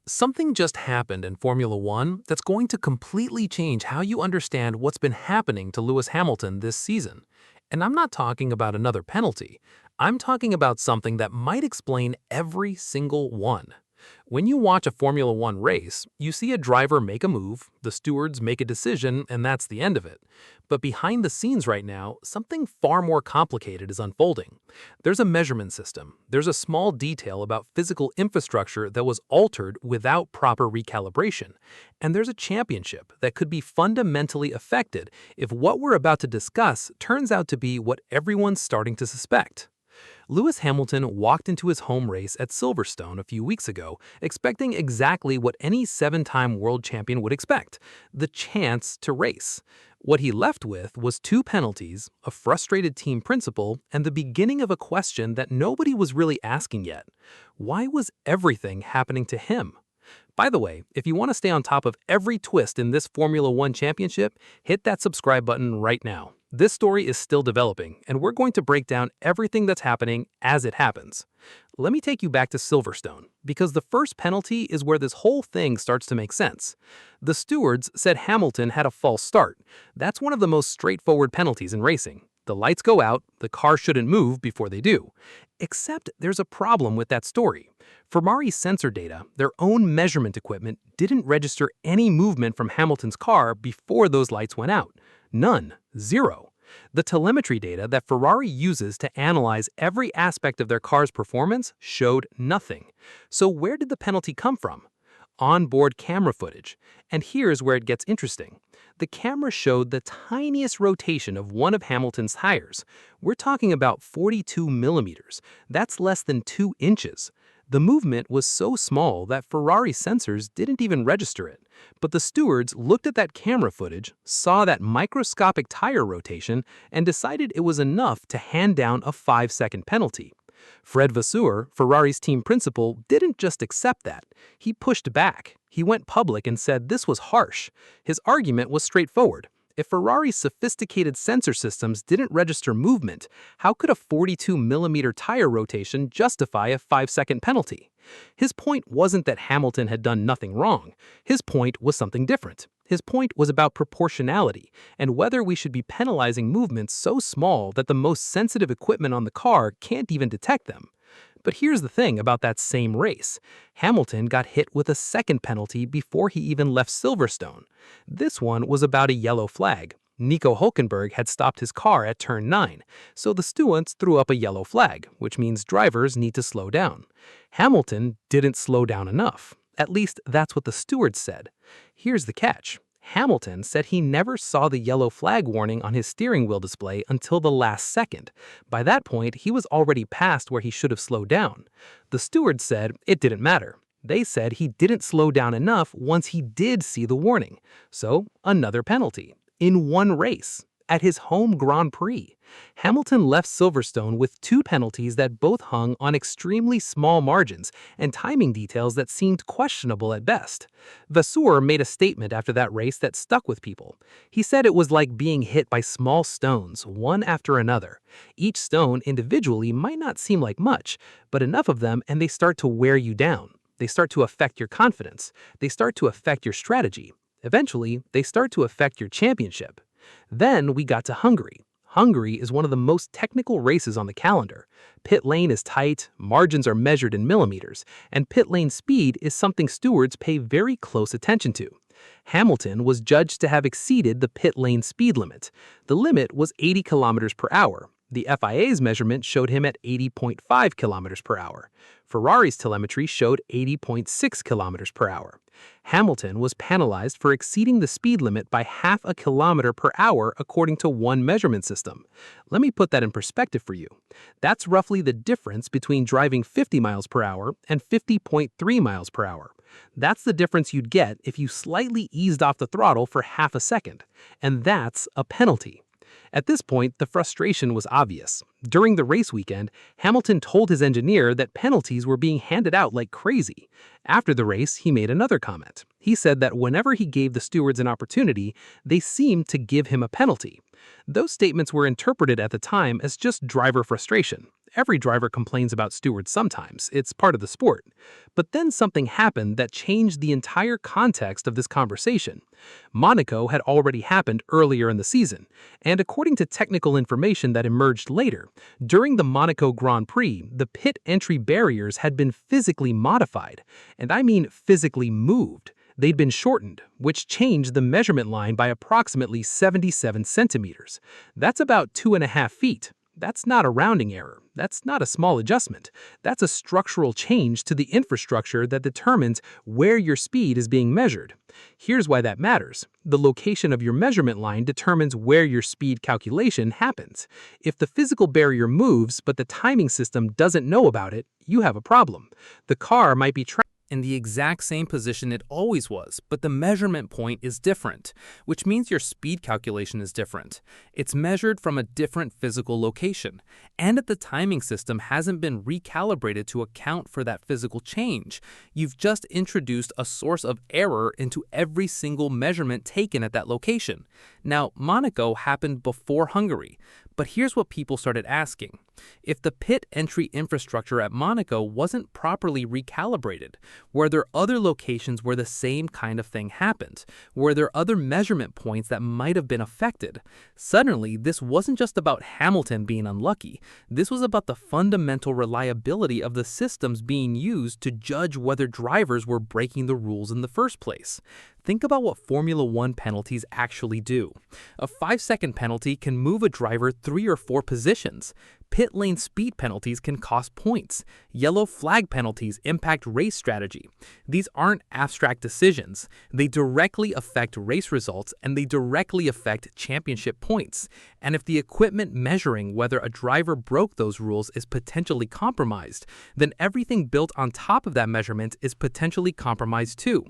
Something just happened in Formula One that's going to completely change how you understand what's been happening to Lewis Hamilton this season. And I'm not talking about another penalty. I'm talking about something that might explain every single one. When you watch a Formula One race, you see a driver make a move, the stewards make a decision, and that's the end of it. But behind the scenes right now, something far more complicated is unfolding. There's a measurement system, there's a small detail about physical infrastructure that was altered without proper recalibration, and there's a championship that could be fundamentally affected if what we're about to discuss turns out to be what everyone's starting to suspect. Lewis Hamilton walked into his home race at Silverstone a few weeks ago, expecting exactly what any seven-time world champion would expect: the chance to race. What he left with was two penalties, a frustrated team principal, and the beginning of a question that nobody was really asking yet. Why was everything happening to him? By the way, if you want to stay on top of every twist in this Formula One championship, hit that subscribe button right now. This story is still developing, and we're going to break down everything that's happening as it happens. Let me take you back to Silverstone, because the first penalty is where this whole thing starts to make sense. The stewards said Hamilton had a false start. That's one of the most straightforward penalties in racing. The lights go out, the car shouldn't move before they do. Except there's a problem with that story. Ferrari's sensor data, their own measurement equipment, didn't register any movement from Hamilton's car before those lights went out. None. Zero. The telemetry data that Ferrari uses to analyze every aspect of their car's performance showed nothing. So where did the penalty come from? Onboard camera footage. And here's where it gets interesting. The camera showed the tiniest rotation of one of Hamilton's tires. We're talking about 42 millimeters. That's less than 2 inches. The movement was so small that Ferrari sensors didn't even register it. But the stewards looked at that camera footage, saw that microscopic tire rotation, and decided it was enough to hand down a 5-second penalty. Fred Vasseur, Ferrari's team principal, didn't just accept that. He pushed back. He went public and said this was harsh. His argument was straightforward. If Ferrari's sophisticated sensor systems didn't register movement, how could a 42-millimeter tire rotation justify a 5-second penalty? His point wasn't that Hamilton had done nothing wrong. His point was something different. His point was about proportionality and whether we should be penalizing movements so small that the most sensitive equipment on the car can't even detect them. But here's the thing about that same race. Hamilton got hit with a second penalty before he even left Silverstone. This one was about a yellow flag. Nico Hülkenberg had stopped his car at turn 9, so the stewards threw up a yellow flag, which means drivers need to slow down. Hamilton didn't slow down enough. At least that's what the stewards said. Here's the catch. Hamilton said he never saw the yellow flag warning on his steering wheel display until the last second. By that point, he was already past where he should have slowed down. The stewards said it didn't matter. They said he didn't slow down enough once he did see the warning. So, another penalty. In one race. At his home Grand Prix. Hamilton left Silverstone with two penalties that both hung on extremely small margins and timing details that seemed questionable at best. Vasseur made a statement after that race that stuck with people. He said it was like being hit by small stones, one after another. Each stone individually might not seem like much, but enough of them and they start to wear you down. They start to affect your confidence. They start to affect your strategy. Eventually, they start to affect your championship. Then we got to Hungary. Hungary is one of the most technical races on the calendar. Pit lane is tight, margins are measured in millimeters, and pit lane speed is something stewards pay very close attention to. Hamilton was judged to have exceeded the pit lane speed limit. The limit was 80 kilometers per hour. The FIA's measurement showed him at 80.5 kilometers per hour. Ferrari's telemetry showed 80.6 kilometers per hour. Hamilton was penalized for exceeding the speed limit by half a kilometer per hour according to one measurement system. Let me put that in perspective for you. That's roughly the difference between driving 50 miles per hour and 50.3 miles per hour. That's the difference you'd get if you slightly eased off the throttle for half a second. And that's a penalty. At this point, the frustration was obvious. During the race weekend, Hamilton told his engineer that penalties were being handed out like crazy. After the race, he made another comment. He said that whenever he gave the stewards an opportunity, they seemed to give him a penalty. Those statements were interpreted at the time as just driver frustration. Every driver complains about stewards sometimes, it's part of the sport. But then something happened that changed the entire context of this conversation. Monaco had already happened earlier in the season, and according to technical information that emerged later, during the Monaco Grand Prix, the pit entry barriers had been physically modified, and I mean physically moved. They'd been shortened, which changed the measurement line by approximately 77 centimeters. That's about 2.5 feet. That's not a rounding error. That's not a small adjustment. That's a structural change to the infrastructure that determines where your speed is being measured. Here's why that matters. The location of your measurement line determines where your speed calculation happens. If the physical barrier moves but the timing system doesn't know about it, you have a problem. The car might be trapped in the exact same position it always was, but the measurement point is different, which means your speed calculation is different. It's measured from a different physical location, and the timing system hasn't been recalibrated to account for that physical change. You've just introduced a source of error into every single measurement taken at that location. Now, Monaco happened before Hungary, but here's what people started asking. If the pit entry infrastructure at Monaco wasn't properly recalibrated, were there other locations where the same kind of thing happened? Were there other measurement points that might have been affected? Suddenly, this wasn't just about Hamilton being unlucky. This was about the fundamental reliability of the systems being used to judge whether drivers were breaking the rules in the first place. Think about what Formula One penalties actually do. A 5-second penalty can move a driver 3 or 4 positions. Pit lane speed penalties can cost points. Yellow flag penalties impact race strategy. These aren't abstract decisions. They directly affect race results and they directly affect championship points. And if the equipment measuring whether a driver broke those rules is potentially compromised, then everything built on top of that measurement is potentially compromised too.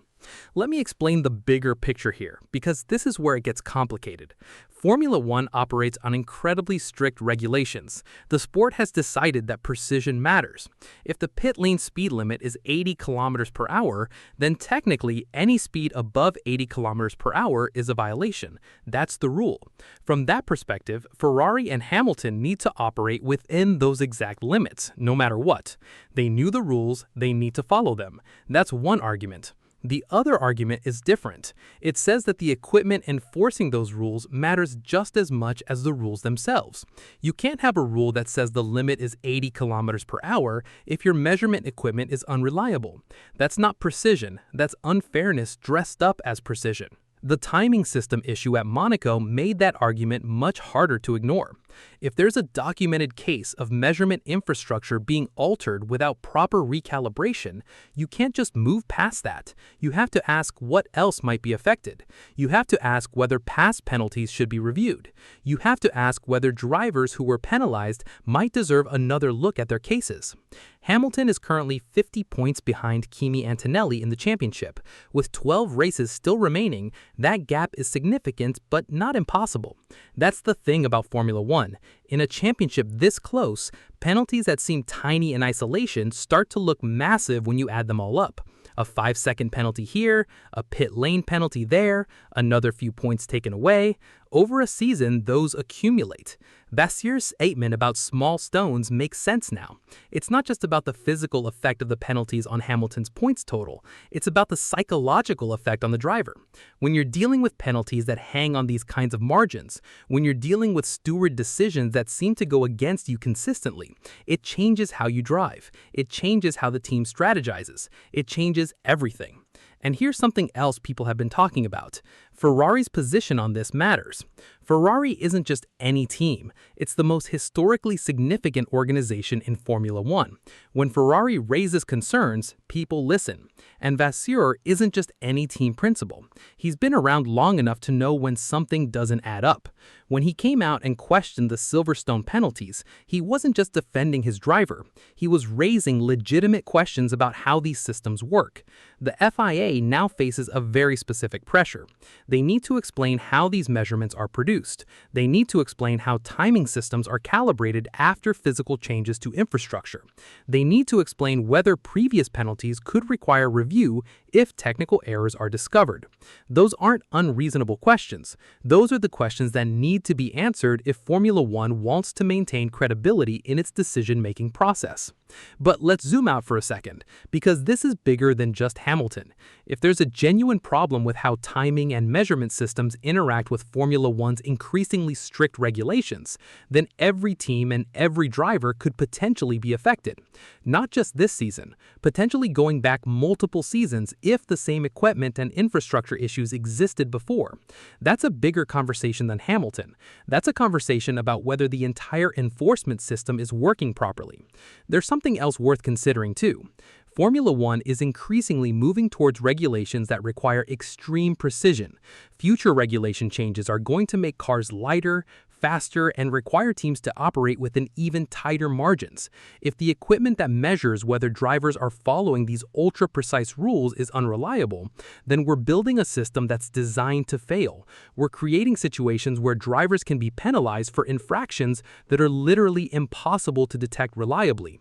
Let me explain the bigger picture here, because this is where it gets complicated. Formula One operates on incredibly strict regulations. The sport has decided that precision matters. If the pit lane speed limit is 80 kilometers per hour, then technically any speed above 80 kilometers per hour is a violation. That's the rule. From that perspective, Ferrari and Hamilton need to operate within those exact limits, no matter what. They knew the rules, they need to follow them. That's one argument. The other argument is different. It says that the equipment enforcing those rules matters just as much as the rules themselves. You can't have a rule that says the limit is 80 kilometers per hour if your measurement equipment is unreliable. That's not precision, that's unfairness dressed up as precision. The timing system issue at Monaco made that argument much harder to ignore. If there's a documented case of measurement infrastructure being altered without proper recalibration, you can't just move past that. You have to ask what else might be affected. You have to ask whether past penalties should be reviewed. You have to ask whether drivers who were penalized might deserve another look at their cases. Hamilton is currently 50 points behind Kimi Antonelli in the championship. With 12 races still remaining, that gap is significant but not impossible. That's the thing about Formula One. In a championship this close, penalties that seem tiny in isolation start to look massive when you add them all up. A 5-second penalty here, a pit lane penalty there, another few points taken away. Over a season, those accumulate. Vasseur's statement about small stones makes sense now. It's not just about the physical effect of the penalties on Hamilton's points total. It's about the psychological effect on the driver. When you're dealing with penalties that hang on these kinds of margins, when you're dealing with steward decisions that seem to go against you consistently, it changes how you drive. It changes how the team strategizes. It changes everything. And here's something else people have been talking about. Ferrari's position on this matters. Ferrari isn't just any team. It's the most historically significant organization in Formula One. When Ferrari raises concerns, people listen. And Vasseur isn't just any team principal. He's been around long enough to know when something doesn't add up. When he came out and questioned the Silverstone penalties, he wasn't just defending his driver. He was raising legitimate questions about how these systems work. The FIA now faces a very specific pressure. They need to explain how these measurements are produced. They need to explain how timing systems are calibrated after physical changes to infrastructure. They need to explain whether previous penalties could require review if technical errors are discovered. Those aren't unreasonable questions. Those are the questions that need to be answered if Formula One wants to maintain credibility in its decision-making process. But let's zoom out for a second, because this is bigger than just Hamilton. If there's a genuine problem with how timing and measurement systems interact with Formula One's increasingly strict regulations, then every team and every driver could potentially be affected. Not just this season, potentially going back multiple seasons if the same equipment and infrastructure issues existed before. That's a bigger conversation than Hamilton. That's a conversation about whether the entire enforcement system is working properly. There's something else worth considering too. Formula One is increasingly moving towards regulations that require extreme precision. Future regulation changes are going to make cars lighter, faster, and require teams to operate within even tighter margins. If the equipment that measures whether drivers are following these ultra-precise rules is unreliable, then we're building a system that's designed to fail. We're creating situations where drivers can be penalized for infractions that are literally impossible to detect reliably.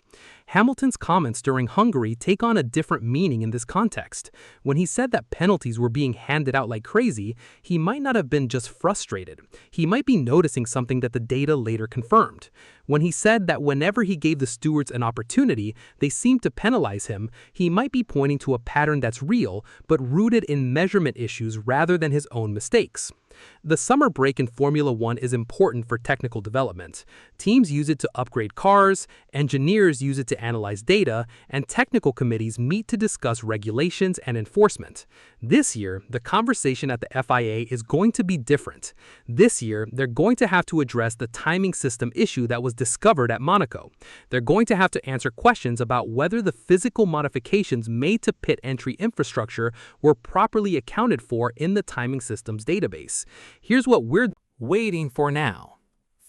Hamilton's comments during Hungary take on a different meaning in this context. When he said that penalties were being handed out like crazy, he might not have been just frustrated. He might be noticing something that the data later confirmed. When he said that whenever he gave the stewards an opportunity, they seemed to penalize him, he might be pointing to a pattern that's real, but rooted in measurement issues rather than his own mistakes. The summer break in Formula One is important for technical development. Teams use it to upgrade cars, engineers use it to analyze data, and technical committees meet to discuss regulations and enforcement. This year, the conversation at the FIA is going to be different. This year, they're going to have to address the timing system issue that was discovered at Monaco. They're going to have to answer questions about whether the physical modifications made to pit entry infrastructure were properly accounted for in the timing system's database. Here's what we're waiting for now.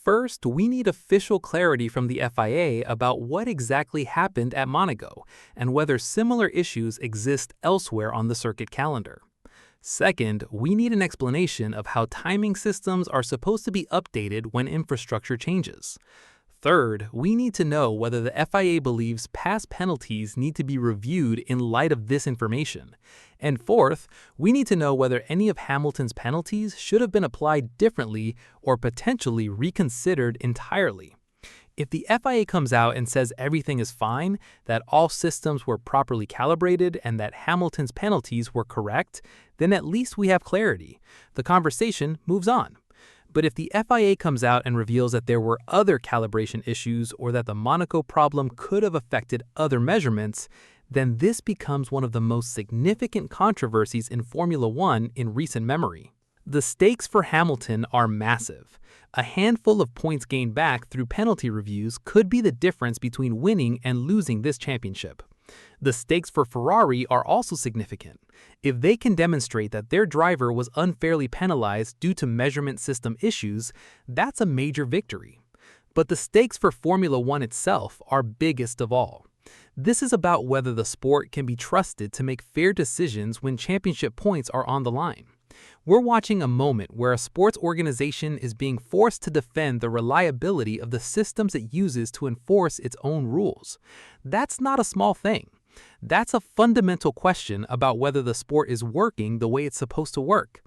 First, we need official clarity from the FIA about what exactly happened at Monaco and whether similar issues exist elsewhere on the circuit calendar. Second, we need an explanation of how timing systems are supposed to be updated when infrastructure changes. Third, we need to know whether the FIA believes past penalties need to be reviewed in light of this information. And fourth, we need to know whether any of Hamilton's penalties should have been applied differently or potentially reconsidered entirely. If the FIA comes out and says everything is fine, that all systems were properly calibrated, and that Hamilton's penalties were correct, then at least we have clarity. The conversation moves on. But if the FIA comes out and reveals that there were other calibration issues or that the Monaco problem could have affected other measurements, then this becomes one of the most significant controversies in Formula One in recent memory. The stakes for Hamilton are massive. A handful of points gained back through penalty reviews could be the difference between winning and losing this championship. The stakes for Ferrari are also significant. If they can demonstrate that their driver was unfairly penalized due to measurement system issues, that's a major victory. But the stakes for Formula One itself are biggest of all. This is about whether the sport can be trusted to make fair decisions when championship points are on the line. We're watching a moment where a sports organization is being forced to defend the reliability of the systems it uses to enforce its own rules. That's not a small thing. That's a fundamental question about whether the sport is working the way it's supposed to work.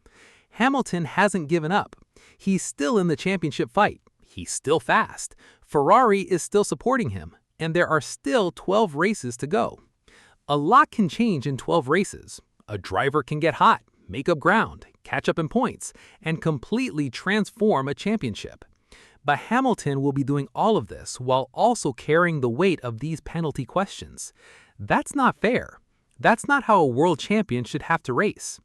Hamilton hasn't given up. He's still in the championship fight. He's still fast. Ferrari is still supporting him, and there are still 12 races to go. A lot can change in 12 races. A driver can get hot, make up ground, catch up in points, and completely transform a championship. But Hamilton will be doing all of this while also carrying the weight of these penalty questions. That's not fair. That's not how a world champion should have to race.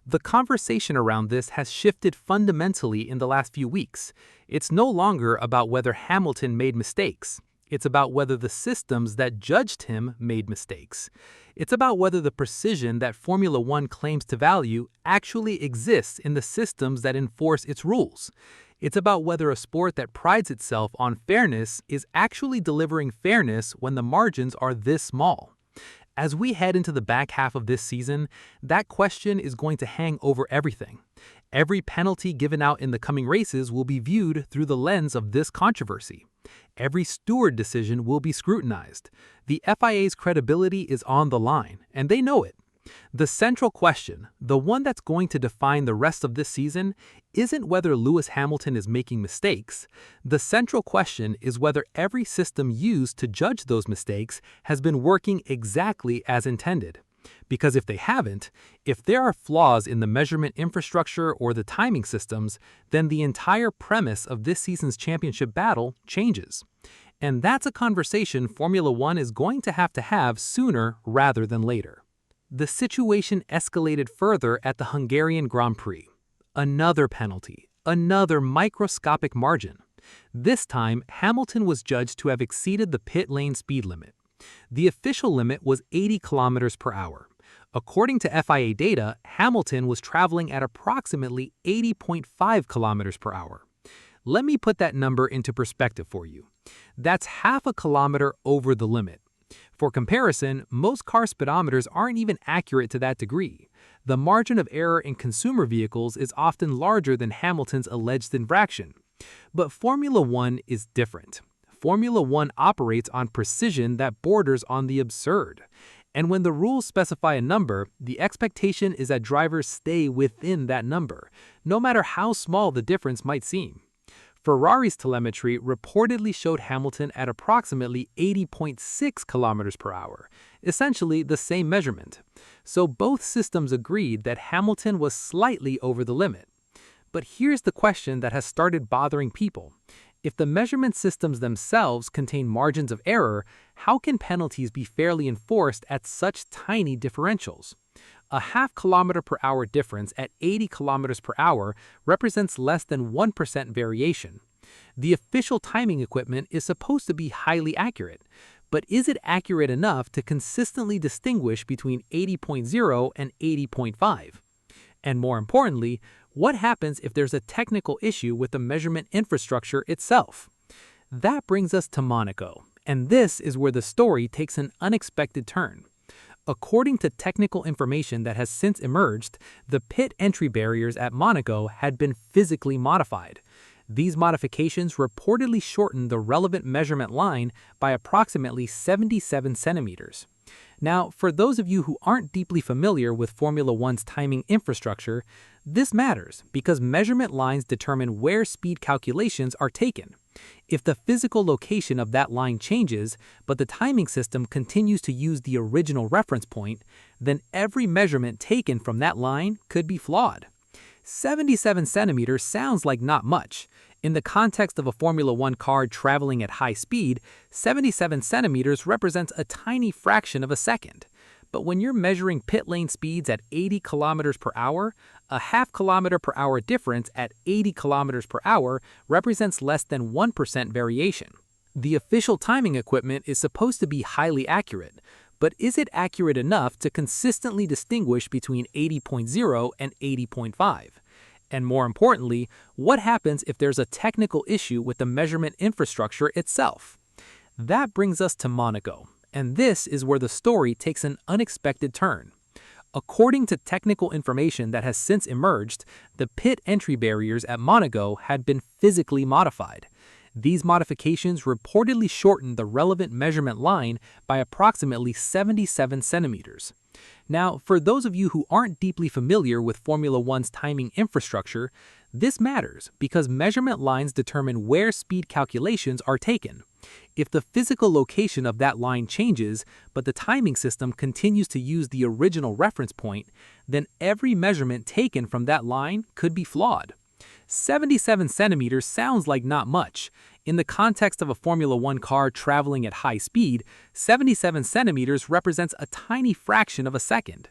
The conversation around this has shifted fundamentally in the last few weeks. It's no longer about whether Hamilton made mistakes. It's about whether the systems that judged him made mistakes. It's about whether the precision that Formula One claims to value actually exists in the systems that enforce its rules. It's about whether a sport that prides itself on fairness is actually delivering fairness when the margins are this small. As we head into the back half of this season, that question is going to hang over everything. Every penalty given out in the coming races will be viewed through the lens of this controversy. Every steward decision will be scrutinized. The FIA's credibility is on the line, and they know it. The central question, the one that's going to define the rest of this season, isn't whether Lewis Hamilton is making mistakes. The central question is whether every system used to judge those mistakes has been working exactly as intended. Because if they haven't, if there are flaws in the measurement infrastructure or the timing systems, then the entire premise of this season's championship battle changes. And that's a conversation Formula One is going to have sooner rather than later. The situation escalated further at the Hungarian Grand Prix. Another penalty, another microscopic margin. This time, Hamilton was judged to have exceeded the pit lane speed limit. The official limit was 80 kilometers per hour. According to FIA data, Hamilton was traveling at approximately 80.5 kilometers per hour. Let me put that number into perspective for you. That's half a kilometer over the limit. For comparison, most car speedometers aren't even accurate to that degree. The margin of error in consumer vehicles is often larger than Hamilton's alleged infraction. But Formula One is different. Formula One operates on precision that borders on the absurd. And when the rules specify a number, the expectation is that drivers stay within that number, no matter how small the difference might seem. Ferrari's telemetry reportedly showed Hamilton at approximately 80.6 kilometers per hour, essentially the same measurement. So both systems agreed that Hamilton was slightly over the limit. But here's the question that has started bothering people. If the measurement systems themselves contain margins of error, how can penalties be fairly enforced at such tiny differentials? A half kilometer per hour difference at 80 kilometers per hour represents less than 1% variation. The official timing equipment is supposed to be highly accurate, but is it accurate enough to consistently distinguish between 80.0 and 80.5? And more importantly, what happens if there's a technical issue with the measurement infrastructure itself? That brings us to Monaco, and this is where the story takes an unexpected turn. According to technical information that has since emerged, the pit entry barriers at Monaco had been physically modified. These modifications reportedly shortened the relevant measurement line by approximately 77 centimeters. Now, for those of you who aren't deeply familiar with Formula One's timing infrastructure, this matters because measurement lines determine where speed calculations are taken. If the physical location of that line changes, but the timing system continues to use the original reference point, then every measurement taken from that line could be flawed. 77 centimeters sounds like not much. In the context of a Formula One car traveling at high speed, 77 centimeters represents a tiny fraction of a second. But when you're measuring pit lane speeds at 80 kilometers per hour, a half kilometer per hour difference at 80 kilometers per hour represents less than 1% variation. The official timing equipment is supposed to be highly accurate, but is it accurate enough to consistently distinguish between 80.0 and 80.5? And more importantly, what happens if there's a technical issue with the measurement infrastructure itself? That brings us to Monaco, and this is where the story takes an unexpected turn. According to technical information that has since emerged, the pit entry barriers at Monaco had been physically modified. These modifications reportedly shortened the relevant measurement line by approximately 77 centimeters. Now, for those of you who aren't deeply familiar with Formula One's timing infrastructure, this matters because measurement lines determine where speed calculations are taken. If the physical location of that line changes, but the timing system continues to use the original reference point, then every measurement taken from that line could be flawed. 77 centimeters sounds like not much. In the context of a Formula One car traveling at high speed, 77 centimeters represents a tiny fraction of a second.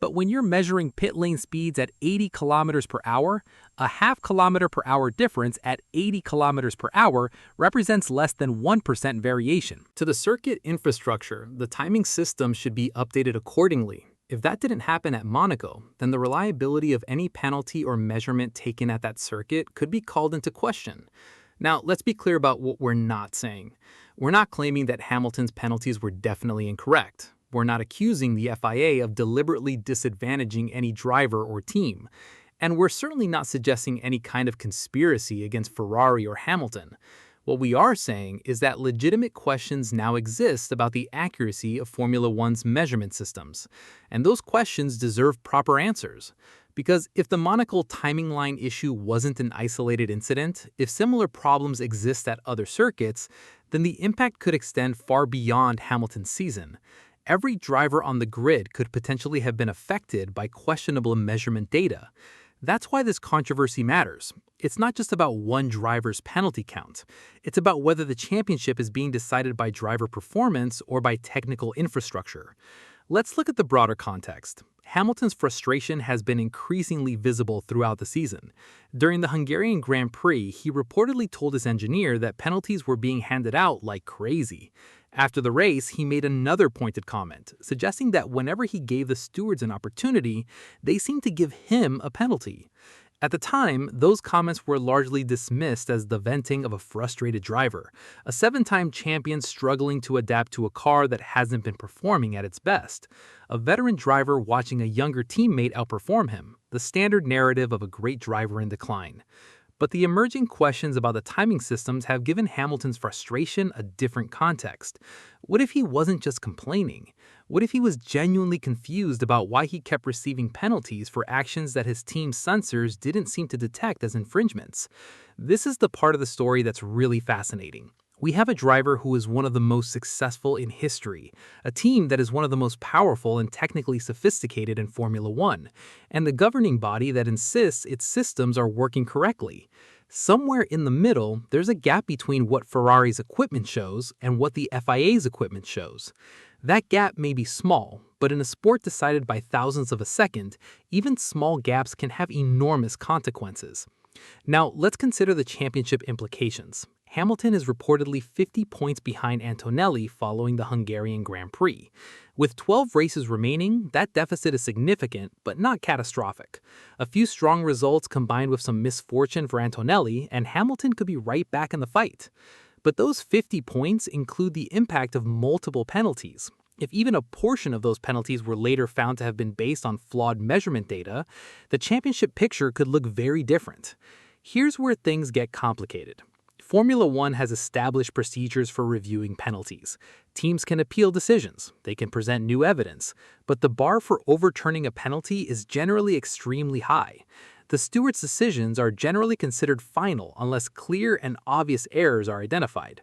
But when you're measuring pit lane speeds at 80 kilometers per hour, a half kilometer per hour difference at 80 kilometers per hour represents less than 1% variation. To the circuit infrastructure, the timing system should be updated accordingly. If that didn't happen at Monaco, then the reliability of any penalty or measurement taken at that circuit could be called into question. Now, let's be clear about what we're not saying. We're not claiming that Hamilton's penalties were definitely incorrect. We're not accusing the FIA of deliberately disadvantaging any driver or team. And we're certainly not suggesting any kind of conspiracy against Ferrari or Hamilton. What we are saying is that legitimate questions now exist about the accuracy of Formula One's measurement systems, and those questions deserve proper answers. Because if the Monaco timing line issue wasn't an isolated incident, if similar problems exist at other circuits, then the impact could extend far beyond Hamilton's season. Every driver on the grid could potentially have been affected by questionable measurement data. That's why this controversy matters. It's not just about one driver's penalty count. It's about whether the championship is being decided by driver performance or by technical infrastructure. Let's look at the broader context. Hamilton's frustration has been increasingly visible throughout the season. During the Hungarian Grand Prix, he reportedly told his engineer that penalties were being handed out like crazy. After the race, he made another pointed comment, suggesting that whenever he gave the stewards an opportunity, they seemed to give him a penalty. At the time, those comments were largely dismissed as the venting of a frustrated driver, a seven-time champion struggling to adapt to a car that hasn't been performing at its best, a veteran driver watching a younger teammate outperform him, the standard narrative of a great driver in decline. But the emerging questions about the timing systems have given Hamilton's frustration a different context. What if he wasn't just complaining? What if he was genuinely confused about why he kept receiving penalties for actions that his team's sensors didn't seem to detect as infringements? This is the part of the story that's really fascinating. We have a driver who is one of the most successful in history, a team that is one of the most powerful and technically sophisticated in Formula One, and the governing body that insists its systems are working correctly. Somewhere in the middle, there's a gap between what Ferrari's equipment shows and what the FIA's equipment shows. That gap may be small, but in a sport decided by thousandths of a second, even small gaps can have enormous consequences. Now, let's consider the championship implications. Hamilton is reportedly 50 points behind Antonelli following the Hungarian Grand Prix. With 12 races remaining, that deficit is significant, but not catastrophic. A few strong results combined with some misfortune for Antonelli, and Hamilton could be right back in the fight. But those 50 points include the impact of multiple penalties. If even a portion of those penalties were later found to have been based on flawed measurement data, the championship picture could look very different. Here's where things get complicated. Formula One has established procedures for reviewing penalties. Teams can appeal decisions, they can present new evidence, but the bar for overturning a penalty is generally extremely high. The stewards' decisions are generally considered final unless clear and obvious errors are identified.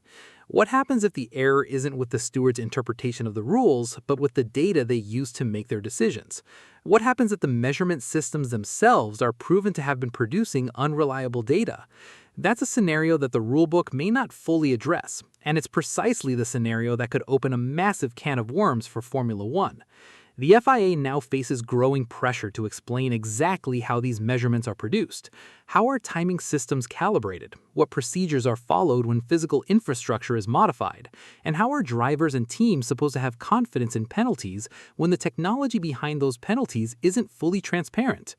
What happens if the error isn't with the steward's interpretation of the rules, but with the data they use to make their decisions? What happens if the measurement systems themselves are proven to have been producing unreliable data? That's a scenario that the rulebook may not fully address, and it's precisely the scenario that could open a massive can of worms for Formula One. The FIA now faces growing pressure to explain exactly how these measurements are produced. How are timing systems calibrated? What procedures are followed when physical infrastructure is modified? And how are drivers and teams supposed to have confidence in penalties when the technology behind those penalties isn't fully transparent?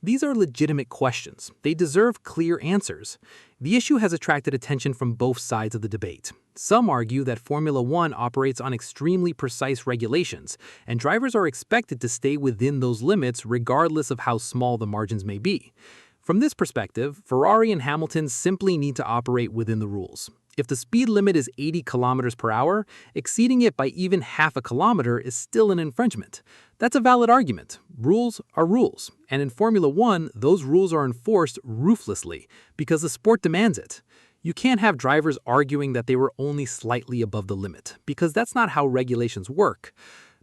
These are legitimate questions. They deserve clear answers. The issue has attracted attention from both sides of the debate. Some argue that Formula One operates on extremely precise regulations, and drivers are expected to stay within those limits regardless of how small the margins may be. From this perspective, Ferrari and Hamilton simply need to operate within the rules. If the speed limit is 80 kilometers per hour, exceeding it by even half a kilometer is still an infringement. That's a valid argument. Rules are rules, and in Formula One, those rules are enforced ruthlessly because the sport demands it. You can't have drivers arguing that they were only slightly above the limit, because that's not how regulations work.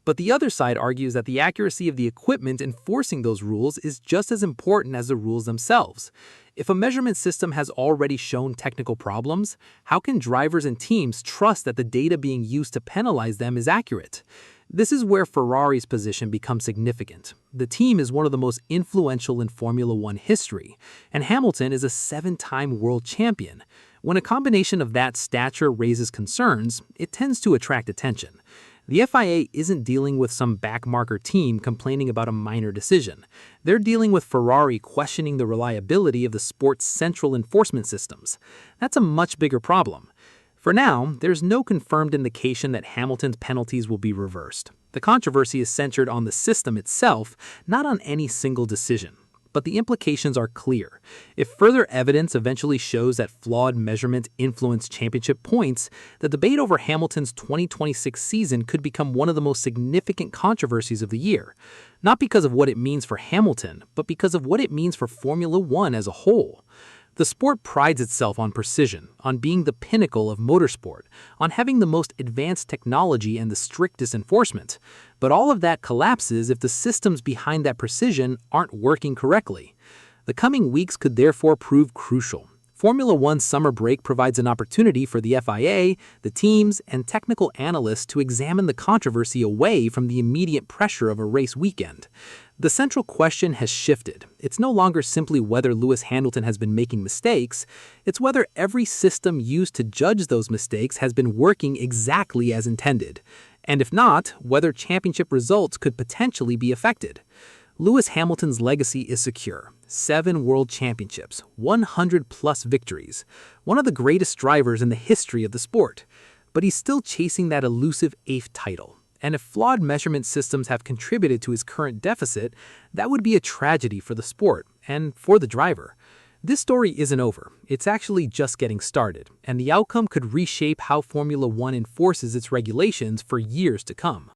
But the other side argues that the accuracy of the equipment enforcing those rules is just as important as the rules themselves. If a measurement system has already shown technical problems, how can drivers and teams trust that the data being used to penalize them is accurate? This is where Ferrari's position becomes significant. The team is one of the most influential in Formula One history, and Hamilton is a 7-time world champion. When a combination of that stature raises concerns, it tends to attract attention. The FIA isn't dealing with some backmarker team complaining about a minor decision. They're dealing with Ferrari questioning the reliability of the sport's central enforcement systems. That's a much bigger problem. For now, there's no confirmed indication that Hamilton's penalties will be reversed. The controversy is centered on the system itself, not on any single decision. But the implications are clear. If further evidence eventually shows that flawed measurement influenced championship points, the debate over Hamilton's 2026 season could become one of the most significant controversies of the year. Not because of what it means for Hamilton, but because of what it means for Formula One as a whole. The sport prides itself on precision, on being the pinnacle of motorsport, on having the most advanced technology and the strictest enforcement. But all of that collapses if the systems behind that precision aren't working correctly. The coming weeks could therefore prove crucial. Formula One's summer break provides an opportunity for the FIA, the teams, and technical analysts to examine the controversy away from the immediate pressure of a race weekend. The central question has shifted. It's no longer simply whether Lewis Hamilton has been making mistakes, it's whether every system used to judge those mistakes has been working exactly as intended. And if not, whether championship results could potentially be affected. Lewis Hamilton's legacy is secure. 7 world championships, 100+ victories, one of the greatest drivers in the history of the sport. But he's still chasing that elusive 8th title. And if flawed measurement systems have contributed to his current deficit, that would be a tragedy for the sport and for the driver. This story isn't over. It's actually just getting started, and the outcome could reshape how Formula One enforces its regulations for years to come.